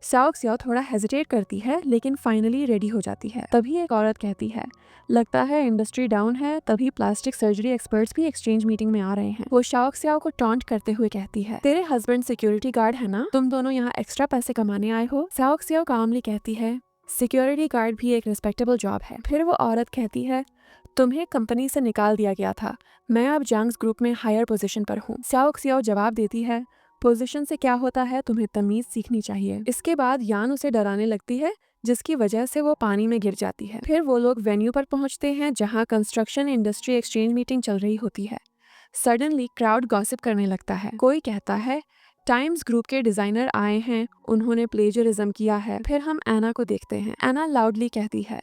शाओक सियाओ थोड़ा हेजिटेट करती है लेकिन फाइनली रेडी हो जाती है। तभी एक औरत कहती है लगता है इंडस्ट्री डाउन है, तभी प्लास्टिक सर्जरी एक्सपर्ट्स भी एक्सचेंज मीटिंग में आ रहे हैं। वो शाओक सियाओ को टॉन्ट करते हुए कहती है तेरे हस्बैंड सिक्योरिटी गार्ड है ना, तुम दोनों यहाँ एक्स्ट्रा पैसे कमाने आए हो। शाओक सियाओ कामली कहती है सिक्योरिटी गार्ड भी एक रिस्पेक्टेबल जॉब है। फिर वो औरत कहती है तुम्हें कंपनी से निकाल दिया गया था, मैं अब जांग्स ग्रुप में हायर पोजीशन पर हूँ। शाओक सियाओ जवाब देती है पोजीशन से क्या होता है, तुम्हें तमीज सीखनी चाहिए। इसके बाद यान उसे डराने लगती है जिसकी वजह से वो पानी में गिर जाती है। फिर वो लोग वेन्यू पर पहुंचते हैं जहां कंस्ट्रक्शन इंडस्ट्री एक्सचेंज मीटिंग चल रही होती है। सडनली क्राउड गॉसिप करने लगता है। कोई कहता है टाइम्स ग्रुप के डिजाइनर आए हैं, उन्होंने प्लेजरिज्म किया है। फिर हम एना को देखते हैं। एना लाउडली कहती है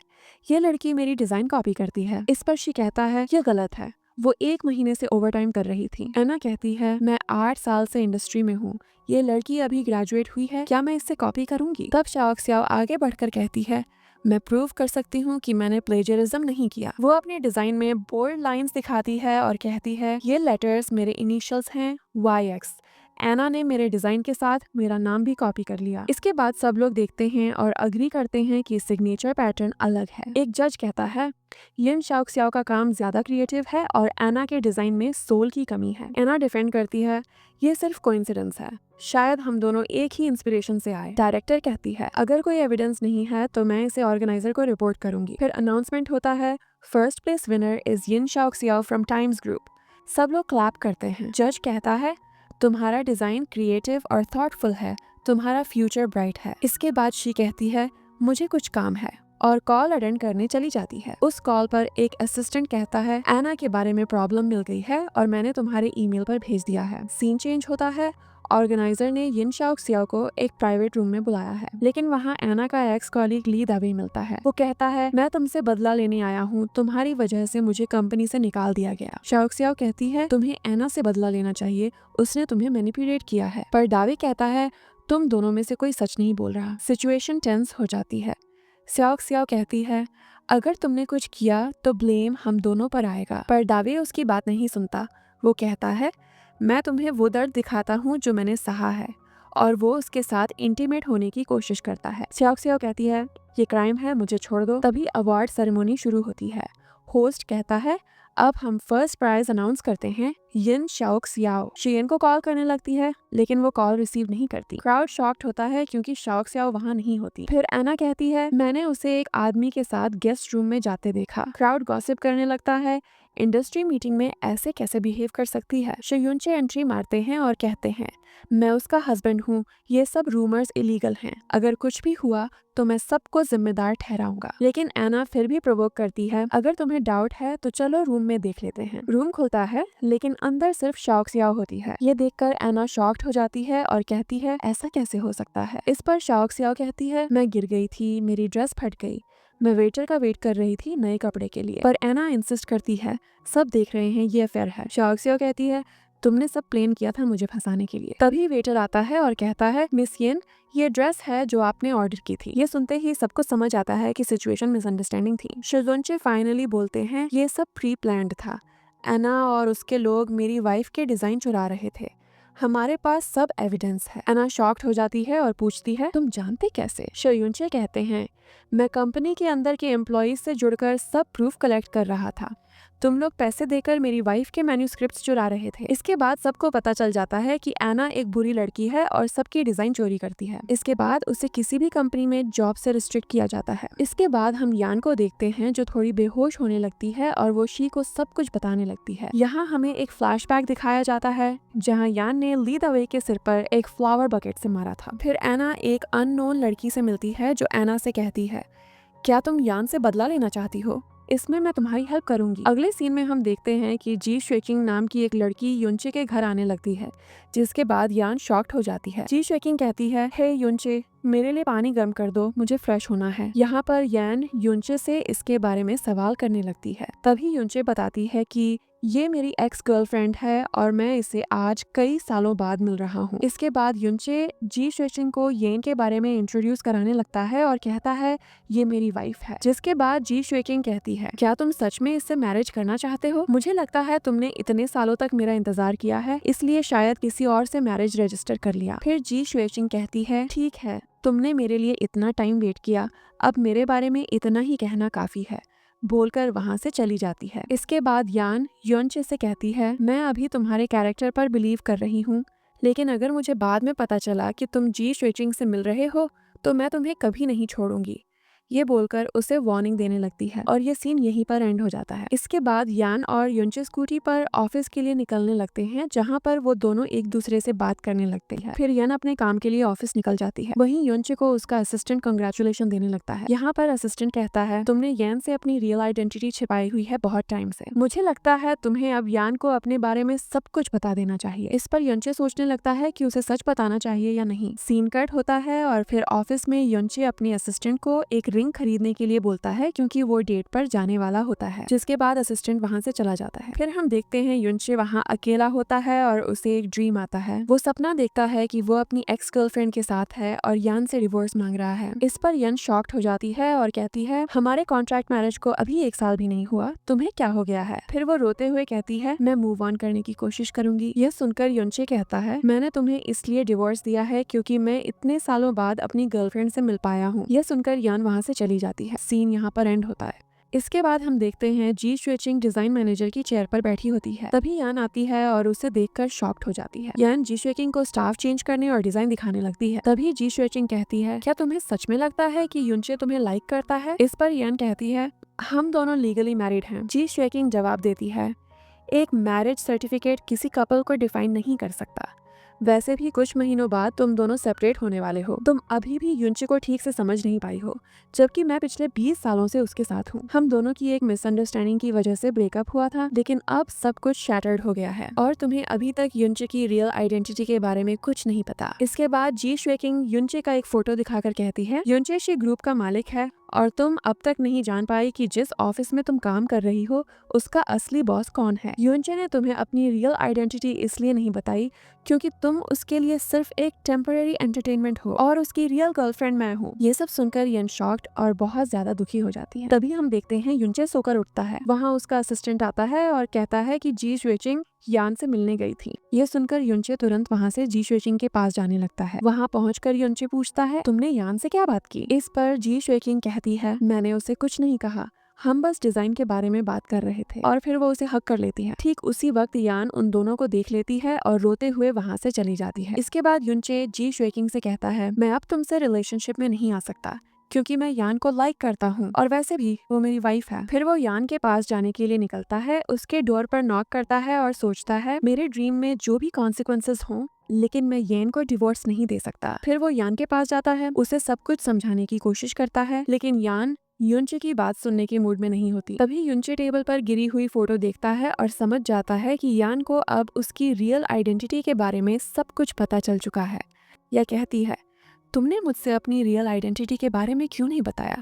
ये लड़की मेरी डिजाइन कॉपी करती है। इस पर शी कहता है ये गलत है, वो 1 महीने से ओवरटाइम कर रही थी। एना कहती है मैं 8 साल से इंडस्ट्री में हूँ, ये लड़की अभी ग्रेजुएट हुई है, क्या मैं इससे कॉपी करूंगी? तब शाओक सियाओ आगे बढ़कर कहती है मैं प्रूव कर सकती हूँ कि मैंने प्लेजरिज्म नहीं किया। वो अपने डिजाइन में बोल्ड लाइंस दिखाती है और कहती है ये लेटर्स मेरे इनिशियल्स हैं YX। एना ने मेरे डिजाइन के साथ मेरा नाम भी कॉपी कर लिया। इसके बाद सब लोग देखते हैं और अग्री करते हैं कि सिग्नेचर पैटर्न अलग है। एक जज कहता है यिन शाओक्सियाओ का काम ज्यादा क्रिएटिव है और एना के डिजाइन में सोल की कमी है। एना डिफेंड करती है ये सिर्फ कोइंसिडेंस है, शायद हम दोनों एक ही इंस्पिरेशन से आए। डायरेक्टर कहती है अगर कोई एविडेंस नहीं है तो मैं इसे ऑर्गेनाइजर को रिपोर्ट करूंगी। फिर अनाउंसमेंट होता है first place winner is Yin Shaoxiao from Times Group. सब लोग क्लैप करते हैं। जज कहता है तुम्हारा डिजाइन क्रिएटिव और थॉटफुल है, तुम्हारा फ्यूचर ब्राइट है। इसके बाद शी कहती है मुझे कुछ काम है और कॉल अटेंड करने चली जाती है। उस कॉल पर एक असिस्टेंट कहता है एना के बारे में प्रॉब्लम मिल गई है और मैंने तुम्हारे ईमेल पर भेज दिया है। सीन चेंज होता है। ऑर्गेनाइजर ने यिन शाओक्सियाओ को एक प्राइवेट रूम में बुलाया है, लेकिन वहाँ एना का एक्स कॉलीग ली दावे मिलता है। वो कहता है मैं तुमसे बदला लेने आया हूँ, तुम्हारी वजह से मुझे कंपनी से निकाल दिया गया। शाओक्सियाओ कहती है तुम्हें एना से बदला लेना चाहिए, उसने तुम्हें मैनिपुलेट किया है। पर दावे कहता है तुम दोनों में से कोई सच नहीं बोल रहा। सिचुएशन टेंस हो जाती है। शाओक्सियाओ कहती है अगर तुमने कुछ किया तो ब्लेम हम दोनों पर आएगा, पर दावे उसकी बात नहीं सुनता। वो कहता है मैं तुम्हें वो दर्द दिखाता हूँ जो मैंने सहा है, और वो उसके साथ इंटीमेट होने की कोशिश करता है। शाओक्सियाओ कहती है ये क्राइम है, मुझे छोड़ दो। तभी अवार्ड सेरेमनी शुरू होती है। होस्ट कहता है अब हम फर्स्ट प्राइज अनाउंस करते हैं यिन शाओक्सियाओ। शियन को कॉल करने लगती है लेकिन वो कॉल रिसीव नहीं करती। क्राउड शॉक्ड होता है क्योंकि शाओक्सियाओ वहाँ नहीं होती। फिर एना कहती है मैंने उसे एक आदमी के साथ गेस्ट रूम में जाते देखा। क्राउड गॉसिप करने लगता है इंडस्ट्री मीटिंग में ऐसे कैसे बिहेव कर सकती है। शियुनचे एंट्री मारते हैं और कहते हैं मैं उसका हस्बैंड हूँ, ये सब रूमर्स इलीगल हैं, अगर कुछ भी हुआ तो मैं सबको जिम्मेदार ठहराऊंगा। लेकिन एना फिर भी प्रोवोक करती है अगर तुम्हें डाउट है तो चलो रूम में देख लेते हैं। रूम खुलता है लेकिन अंदर सिर्फ शाओक्सियाओ होती है। ये देखकर एना शॉक्ड हो जाती है और कहती है ऐसा कैसे हो सकता है। इस पर शाओक्सियाओ कहती है मैं गिर गई थी, मेरी ड्रेस फट गई, मैं वेटर का वेट कर रही थी नए कपड़े के लिए। पर एना इंसिस्ट करती है सब देख रहे हैं ये अफेयर है। शाओक्सियाओ कहती है तुमने सब प्लान किया था मुझे फंसाने के लिए। तभी वेटर आता है और कहता है मिस येन ये ड्रेस है जो आपने ऑर्डर की थी। ये सुनते ही सबको समझ आता है कि सिचुएशन मिसअंडरस्टैंडिंग थी। शिजुनचे फाइनली बोलते हैं ये सब प्री प्लान्ड था, एना और उसके लोग मेरी वाइफ के डिजाइन चुरा रहे थे, हमारे पास सब एविडेंस है। एना शॉक्ड हो जाती है और पूछती है तुम जानते कैसे। शियुनचे कहते हैं मैं कंपनी के अंदर के एम्प्लॉइज से जुड़कर सब प्रूफ कलेक्ट कर रहा था, तुम लोग पैसे देकर मेरी वाइफ के मैन्यूस्क्रिप्ट्स चुरा रहे थे। इसके बाद सबको पता चल जाता है कि एना एक बुरी लड़की है और सबकी डिजाइन चोरी करती है। इसके बाद उसे किसी भी कंपनी में जॉब से रिस्ट्रिक्ट किया जाता है। इसके बाद हम यान को देखते हैं जो थोड़ी बेहोश होने लगती है और वो शी को सब कुछ बताने लगती है। यहाँ हमें एक फ्लैशबैक दिखाया जाता है जहाँ यान ने ली दावे के सिर पर एक फ्लावर बकेट से मारा था। फिर एना एक अननोन लड़की से मिलती है जो एना से कहती है क्या तुम यान से बदला लेना चाहती हो, इसमें मैं तुम्हारी हेल्प करूंगी। अगले सीन में हम देखते हैं कि जी शेकिंग नाम की एक लड़की युनचे के घर आने लगती है, जिसके बाद यान शॉक्ड हो जाती है। जी शेकिंग कहती है हे युनचे मेरे लिए पानी गर्म कर दो, मुझे फ्रेश होना है। यहाँ पर यान युनचे से इसके बारे में सवाल करने लगती है। तभी युनचे बताती है कि ये मेरी एक्स गर्लफ्रेंड है और मैं इसे आज कई सालों बाद मिल रहा हूँ। इसके बाद युनचे जी शेकिंग को येन के बारे में इंट्रोड्यूस कराने लगता है और कहता है ये मेरी वाइफ है। जिसके बाद जी शेकिंग कहती है क्या तुम सच में इससे मैरिज करना चाहते हो, मुझे लगता है तुमने इतने सालों तक मेरा इंतजार किया है, इसलिए शायद किसी और से मैरिज रजिस्टर कर लिया। फिर जी शेकिंग कहती है ठीक है, तुमने मेरे लिए इतना टाइम वेट किया, अब मेरे बारे में इतना ही कहना काफी है, बोलकर वहां से चली जाती है। इसके बाद यान युनचे से कहती है मैं अभी तुम्हारे कैरेक्टर पर बिलीव कर रही हूँ, लेकिन अगर मुझे बाद में पता चला कि तुम जी शेकिंग से मिल रहे हो तो मैं तुम्हें कभी नहीं छोड़ूंगी। ये बोलकर उसे वार्निंग देने लगती है और ये सीन यहीं पर एंड हो जाता है। इसके बाद यान और युनचे स्कूटी पर ऑफिस के लिए निकलने लगते हैं, जहाँ पर वो दोनों एक दूसरे से बात करने लगते हैं। फिर यान अपने काम के लिए ऑफिस निकल जाती है। वहीं युनचे को उसका असिस्टेंट कंग्रेचुलेशन देने लगता है। यहाँ पर असिस्टेंट कहता है तुमने यान से अपनी रियल आइडेंटिटी छिपाई हुई है बहुत टाइम से, मुझे लगता है तुम्हें अब यान को अपने बारे में सब कुछ बता देना चाहिए। इस पर युनचे सोचने लगता है कि उसे सच बताना चाहिए या नहीं। सीन कट होता है और फिर ऑफिस में युनचे अपने असिस्टेंट को एक रिंग खरीदने के लिए बोलता है क्योंकि वो डेट पर जाने वाला होता है, जिसके बाद असिस्टेंट वहाँ से चला जाता है। फिर हम देखते हैं युनचे वहाँ अकेला होता है और उसे एक ड्रीम आता है। वो सपना देखता है कि वो अपनी एक्स गर्लफ्रेंड के साथ है और यान से डिवोर्स मांग रहा है। इस पर यन शॉक्ड हो जाती है और कहती है, हमारे कॉन्ट्रैक्ट मैरिज को अभी 1 साल भी नहीं हुआ, तुम्हें क्या हो गया है? फिर वो रोते हुए कहती है, मैं मूव ऑन करने की कोशिश करूंगी। यह सुनकर युनचे कहता है, मैंने तुम्हें इसलिए डिवोर्स दिया है क्योंकि मैं इतने सालों बाद अपनी गर्लफ्रेंड से मिल पाया हूँ। यह सुनकर यान वहाँ से चली जाती है। सीन यहाँ पर एंड होता है। इसके बाद हम देखते हैं जी शुएचिंग डिजाइन मैनेजर की चेयर पर बैठी होती है। तभी यान आती है और उसे देखकर शॉक्ड हो जाती है। यान जी शुएचिंग को स्टाफ चेंज करने और डिजाइन दिखाने लगती है। तभी जी शुएचिंग कहती है, क्या तुम्हें सच में लगता है कि युनचे तुम्हें लाइक करता है? इस पर यान कहती है, हम दोनों लीगली मैरिड हैं। जी शुएचिंग जवाब देती है, एक मैरिज सर्टिफिकेट किसी कपल को डिफाइन नहीं कर सकता। वैसे भी कुछ महीनों बाद तुम दोनों सेपरेट होने वाले हो। तुम अभी भी युनचे को ठीक से समझ नहीं पाई हो, जबकि मैं पिछले 20 सालों से उसके साथ हूँ। हम दोनों की एक मिसअंडरस्टैंडिंग की वजह से ब्रेकअप हुआ था, लेकिन अब सब कुछ शैटर्ड हो गया है और तुम्हें अभी तक युनचे की रियल आइडेंटिटी के बारे में कुछ नहीं पता। इसके बाद जी शुएचिंग युनचे का एक फोटो दिखाकर कहती है, युनचे शी ग्रुप का मालिक है और तुम अब तक नहीं जान पाई कि जिस ऑफिस में तुम काम कर रही हो उसका असली बॉस कौन है। युनचे ने तुम्हें अपनी रियल आइडेंटिटी इसलिए नहीं बताई क्योंकि तुम उसके लिए सिर्फ एक टेम्पररी एंटरटेनमेंट हो और उसकी रियल गर्लफ्रेंड मैं हूँ। ये सब सुनकर यन शॉक्ड और बहुत ज्यादा दुखी हो जाती है। तभी हम देखते हैं युनचे सोकर उठता है। वहाँ उसका असिस्टेंट आता है और कहता है कि जी शुएचिंग यान से मिलने गई थी। यह सुनकर युनचे तुरंत वहाँ से जी शुएचिंग के पास जाने लगता है। वहाँ पहुंचकर युनचे पूछता है, तुमने यान से क्या बात की? इस पर जी शुएचिंग कहती है, मैंने उसे कुछ नहीं कहा, हम बस डिजाइन के बारे में बात कर रहे थे। और फिर वो उसे हक कर लेती है। ठीक उसी वक्त यान उन दोनों को देख लेती है और रोते हुए वहाँ से चली जाती है। इसके बाद युनचे जी शुएचिंग से कहता है, मैं अब तुमसे रिलेशनशिप में नहीं आ सकता क्योंकि मैं यान को लाइक करता हूँ और वैसे भी वो मेरी वाइफ है। फिर वो यान के पास जाने के लिए निकलता है, उसके डोर पर नॉक करता है और सोचता है, मेरे ड्रीम में जो भी कॉन्सिक्वेंसेस हों, लेकिन मैं येन को डिवोर्स नहीं दे सकता। फिर वो यान के पास जाता है, उसे सब कुछ समझाने की कोशिश करता है, लेकिन यान युनचे की बात सुनने के मूड में नहीं होती। तभी युनचे टेबल पर गिरी हुई फोटो देखता है और समझ जाता है कि यान को अब उसकी रियल आइडेंटिटी के बारे में सब कुछ पता चल चुका है। यह कहती है, तुमने मुझसे अपनी रियल आइडेंटिटी के बारे में क्यों नहीं बताया?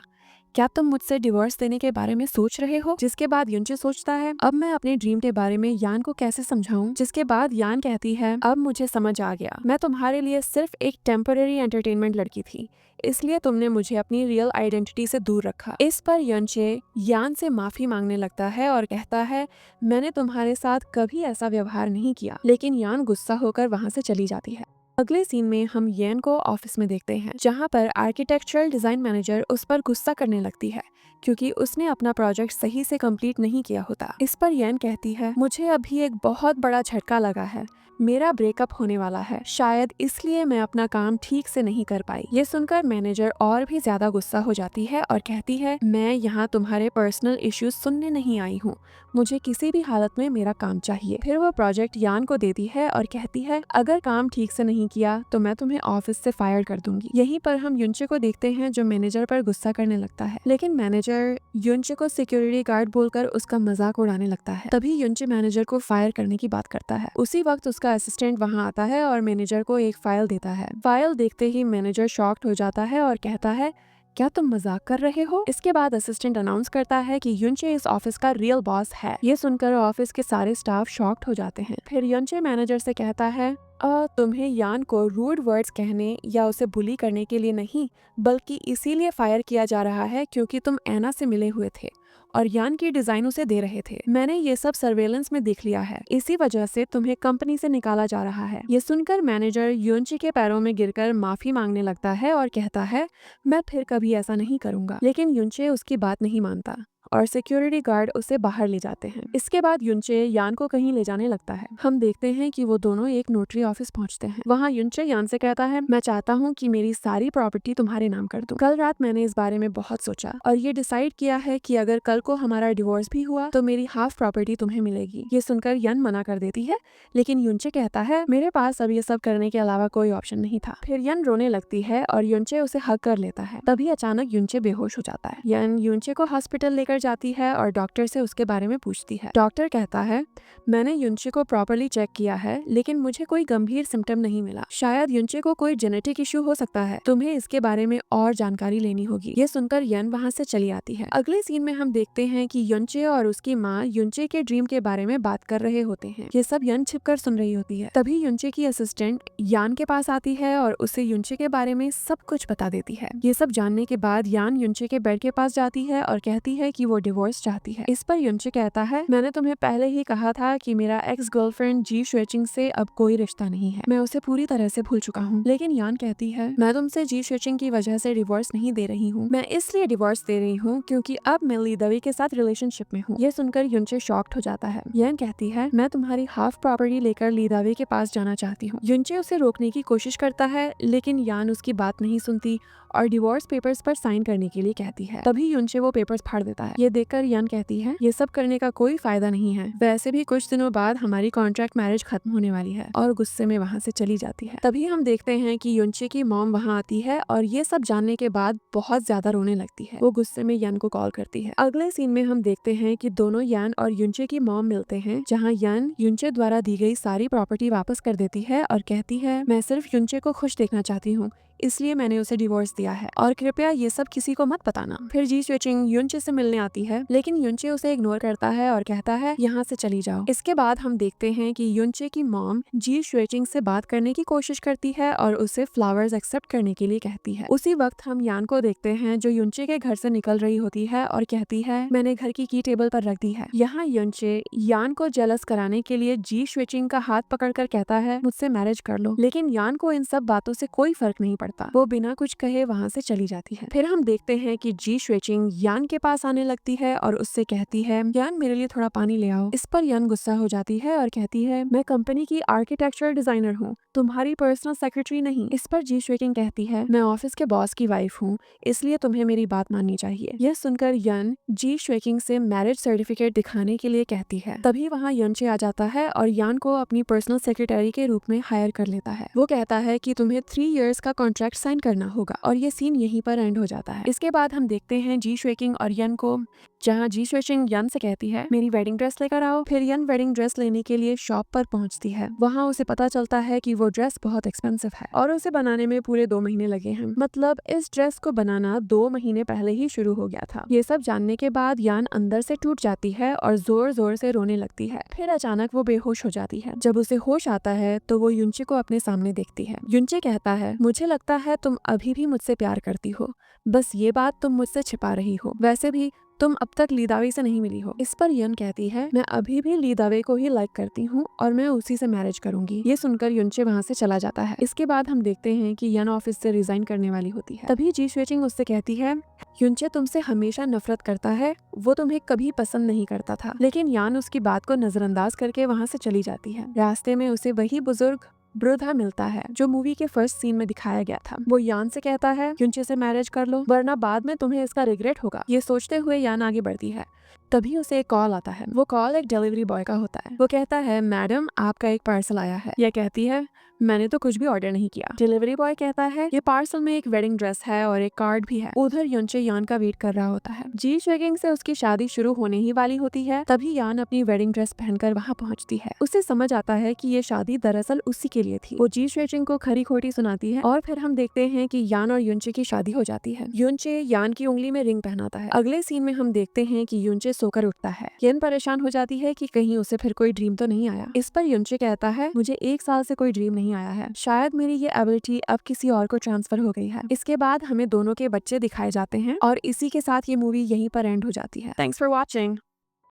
क्या तुम मुझसे डिवोर्स देने के बारे में सोच रहे हो? जिसके बाद युनचे सोचता है, अब मैं अपने ड्रीम के बारे में यान को कैसे समझाऊं? जिसके बाद यान कहती है, अब मुझे समझ आ गया, मैं तुम्हारे लिए सिर्फ एक टेम्पररी एंटरटेनमेंट लड़की थी, इसलिए तुमने मुझे अपनी रियल आइडेंटिटी से दूर रखा। इस पर युनचे यान से माफी मांगने लगता है और कहता है, मैंने तुम्हारे साथ कभी ऐसा व्यवहार नहीं किया। लेकिन यान गुस्सा होकर वहाँ से चली जाती है। अगले सीन में हम येन को ऑफिस में देखते हैं, जहां पर आर्किटेक्चरल डिजाइन मैनेजर उस पर गुस्सा करने लगती है क्योंकि उसने अपना प्रोजेक्ट सही से कंप्लीट नहीं किया होता। इस पर येन कहती है, मुझे अभी एक बहुत बड़ा झटका लगा है, मेरा ब्रेकअप होने वाला है, शायद इसलिए मैं अपना काम ठीक से नहीं कर पाई। ये सुनकर मैनेजर और भी ज्यादा गुस्सा हो जाती है और कहती है, मैं यहाँ तुम्हारे पर्सनल इश्यूज सुनने नहीं आई हूँ, मुझे किसी भी हालत में मेरा काम चाहिए। फिर वो प्रोजेक्ट यान को देती है और कहती है, अगर काम ठीक से नहीं किया तो मैं तुम्हें ऑफिस से फायर कर दूंगी। यहीं पर हम युनचे को देखते हैं जो मैनेजर पर गुस्सा करने लगता है, लेकिन मैनेजर युनचे को सिक्योरिटी गार्ड बोलकर उसका मजाक उड़ाने लगता है। तभी युनचे मैनेजर को फायर करने की बात करता है। उसी वक्त उसका असिस्टेंट वहाँ आता है और मैनेजर को एक फाइल देता है। फाइल देखते ही मैनेजर शॉक्ड हो जाता है और कहता है, क्या तुम मजाक कर रहे हो? इसके बाद असिस्टेंट अनाउंस करता है कि युनचे इस ऑफिस का रियल बॉस है। ये सुनकर ऑफिस के सारे स्टाफ शॉक्ड हो जाते हैं। फिर युनचे मैनेजर से कहता है, तुम्हें यान को रूड वर्ड्स कहने या उसे बुली करने के लिए नहीं, बल्कि इसीलिए फायर किया जा रहा है क्योंकि तुम ऐना से मिले हुए थे और यान की डिजाइन उसे दे रहे थे। मैंने ये सब सर्वेलेंस में देख लिया है, इसी वजह से तुम्हें कंपनी से निकाला जा रहा है। ये सुनकर मैनेजर युनचे के पैरों में गिरकर माफी मांगने लगता है और कहता है, मैं फिर कभी ऐसा नहीं करूंगा। लेकिन युनचे उसकी बात नहीं मानता और सिक्योरिटी गार्ड उसे बाहर ले जाते हैं। इसके बाद युनचे यान को कहीं ले जाने लगता है। हम देखते हैं कि वो दोनों एक नोटरी ऑफिस पहुंचते हैं। वहाँ युनचे यान से कहता है, मैं चाहता हूँ कि मेरी सारी प्रॉपर्टी तुम्हारे नाम कर दूं। कल रात मैंने इस बारे में बहुत सोचा और ये डिसाइड किया है कि अगर कल को हमारा डिवोर्स भी हुआ तो मेरी हाफ प्रॉपर्टी तुम्हें मिलेगी। ये सुनकर यन मना कर देती है, लेकिन युनचे कहता है, मेरे पास अब ये सब करने के अलावा कोई ऑप्शन नहीं था। फिर यन रोने लगती है और युनचे उसे हग कर लेता है। तभी अचानक युनचे बेहोश हो जाता है। यन युनचे को हॉस्पिटल लेकर जाती है और डॉक्टर से उसके बारे में पूछती है। डॉक्टर कहता है, मैंने युनचे को प्रॉपर्ली चेक किया है लेकिन मुझे कोई गंभीर सिम्टम नहीं मिला। शायद युनचे को कोई जेनेटिक इशू हो सकता है, तुम्हें इसके बारे में और जानकारी लेनी होगी। ये सुनकर यन वहाँ से चली आती है। अगले सीन में हम देखते हैं कि युनचे और उसकी माँ युनचे के ड्रीम के बारे में बात कर रहे होते हैं। ये सब यन छिपकर सुन रही होती है। तभी युनचे की असिस्टेंट यान के पास आती है और उसे युनचे के बारे में सब कुछ बता देती है। ये सब जानने के बाद यान युनचे के बेड के पास जाती है और कहती है कि वो डिवोर्स चाहती है। इस पर युनचे कहता है, मैंने तुम्हें पहले ही कहा था कि मेरा एक्स गर्लफ्रेंड जी शुएचिंग से अब कोई रिश्ता नहीं है, मैं उसे पूरी तरह से भूल चुका हूँ। लेकिन यान कहती है, मैं तुमसे जी शुएचिंग की वजह से डिवोर्स नहीं दे रही हूँ, मैं इसलिए डिवोर्स दे रही हूँ क्योंकि अब मैं ली दवे के साथ रिलेशनशिप में हूँ। ये सुनकर युनचे शॉक्ड हो जाता है। यान कहती है, मैं तुम्हारी हाफ प्रॉपर्टी लेकर ली दवे के पास जाना चाहती हूँ। युनचे उसे रोकने की कोशिश करता है लेकिन यान उसकी बात नहीं सुनती और डिवोर्स पेपर्स पर साइन करने के लिए कहती है। तभी युनचे वो पेपर्स फाड़ देता है। ये देखकर यान कहती है, ये सब करने का कोई फायदा नहीं है, वैसे भी कुछ दिनों बाद हमारी कॉन्ट्रैक्ट मैरिज खत्म होने वाली है, और गुस्से में वहाँ से चली जाती है। तभी हम देखते हैं कि युनचे की मॉम वहाँ आती है और ये सब जानने के बाद बहुत ज्यादा रोने लगती है। वो गुस्से में यान को कॉल करती है। अगले सीन में हम देखते हैं कि दोनों यान और युनचे की मॉम मिलते हैं, जहाँ यान युनचे द्वारा दी गई सारी प्रॉपर्टी वापस कर देती है और कहती है, मैं सिर्फ युनचे को खुश देखना चाहती हूँ, इसलिए मैंने उसे डिवोर्स दिया है और कृपया ये सब किसी को मत बताना। फिर जी शुएचिंग युनचे से मिलने आती है लेकिन युनचे उसे इग्नोर करता है और कहता है, यहाँ से चली जाओ। इसके बाद हम देखते हैं कि युनचे की मॉम जी शुएचिंग से बात करने की कोशिश करती है और उसे फ्लावर्स एक्सेप्ट करने के लिए कहती है। उसी वक्त हम यान को देखते हैं जो युनचे के घर से निकल रही होती है और कहती है, मैंने घर की टेबल पर रख दी है। यहाँ युनचे यान को जेलस कराने के लिए जी शुएचिंग का हाथ पकड़कर कहता है, मुझसे मैरिज कर लो। लेकिन यान को इन सब बातों से कोई फर्क नहीं पड़ता, वो बिना कुछ कहे वहाँ से चली जाती है। फिर हम देखते हैं कि जी शुएचिंग यान के पास आने लगती है और उससे कहती है, यान मेरे लिए थोड़ा पानी ले आओ। इस पर यान गुस्सा हो जाती है और कहती है, मैं कंपनी की आर्किटेक्चर डिजाइनर हूँ, तुम्हारी पर्सनल सेक्रेटरी नहीं। इस पर जी शुएचिंग कहती है, मैं ऑफिस के बॉस की वाइफ हूँ, इसलिए तुम्हें मेरी बात माननी चाहिए। यह सुनकर यन जी शुएचिंग से मैरिज सर्टिफिकेट दिखाने के लिए कहती है। तभी वहाँ युनचे आ जाता है और यान को अपनी पर्सनल सेक्रेटरी के रूप में हायर कर लेता है। वो कहता है कि तुम्हें 3 इयर्स का कॉन्ट्रैक्ट साइन करना होगा, और ये सीन यहीं पर एंड हो जाता है। इसके बाद हम देखते हैं जी शुएचिंग और यन को, जहाँ जी शुएचिंग यन से कहती है, मेरी वेडिंग ड्रेस लेकर आओ। फिर यन वेडिंग ड्रेस लेने के लिए शॉप पर पहुंचती है। वहाँ उसे पता चलता है कि वो ड्रेस बहुत एक्सपेंसिव है और उसे बनाने में पूरे 2 महीने लगे हैं। मतलब इस ड्रेस को बनाना 2 महीने पहले ही शुरू हो गया था। ये सब जानने के बाद यान अंदर से टूट जाती है और जोर जोर से रोने लगती है। फिर अचानक वो बेहोश हो जाती है। जब उसे होश आता है तो वो युनचे को अपने सामने देखती है। युनचे कहता है, मुझे लगता है तुम अभी भी मुझसे प्यार करती हो, बस ये बात तुम मुझसे छिपा रही हो। वैसे भी तुम अब तक ली दावे से नहीं मिली हो। इस पर यन कहती है, मैं अभी भी ली दावे को ही लाइक करती हूँ और मैं उसी से मैरिज करूंगी। ये सुनकर युनचे वहाँ से चला जाता है। इसके बाद हम देखते हैं कि यन ऑफिस से रिजाइन करने वाली होती है। तभी जी शुएचिंग उससे कहती है, युनचे तुमसे हमेशा नफरत करता है, वो तुम्हें कभी पसंद नहीं करता था। लेकिन यान उसकी बात को नजरअंदाज करके वहाँ से चली जाती है। रास्ते में उसे वही बुजुर्ग ब्रुधा मिलता है जो मूवी के फर्स्ट सीन में दिखाया गया था। वो यान से कहता है, युनचे से मैरिज कर लो वरना बाद में तुम्हें इसका रिग्रेट होगा। ये सोचते हुए यान आगे बढ़ती है। तभी उसे एक कॉल आता है। वो कॉल एक डिलीवरी बॉय का होता है। वो कहता है, मैडम आपका एक पार्सल आया है। यह कहती है, मैंने तो कुछ भी ऑर्डर नहीं किया। डिलीवरी बॉय कहता है, ये पार्सल में एक वेडिंग ड्रेस है और एक कार्ड भी है। उधर युनचे यान का वेट कर रहा होता है। जी शुएचिंग से उसकी शादी शुरू होने ही वाली होती है। तभी यान अपनी वेडिंग ड्रेस पहनकर वहाँ पहुँचती है। उसे समझ आता है कि ये शादी दरअसल उसी के लिए थी। वो जी शुएचिंग को खरी खोटी सुनाती है और फिर हम देखते हैं कि यान और युनचे की शादी हो जाती है। युनचे यान की उंगली में रिंग पहनाता है। अगले सीन में हम देखते हैं कि युनचे सोकर उठता है। यन परेशान हो जाती है कि कहीं उसे फिर कोई ड्रीम तो नहीं आया। इस पर युनचे कहता है, मुझे 1 साल से कोई ड्रीम नहीं आया है, शायद मेरी ये एबिलिटी अब किसी और को ट्रांसफर हो गई है। इसके बाद हमें दोनों के बच्चे दिखाए जाते हैं और इसी के साथ ये मूवी यहीं पर एंड हो जाती है। Thanks for watching.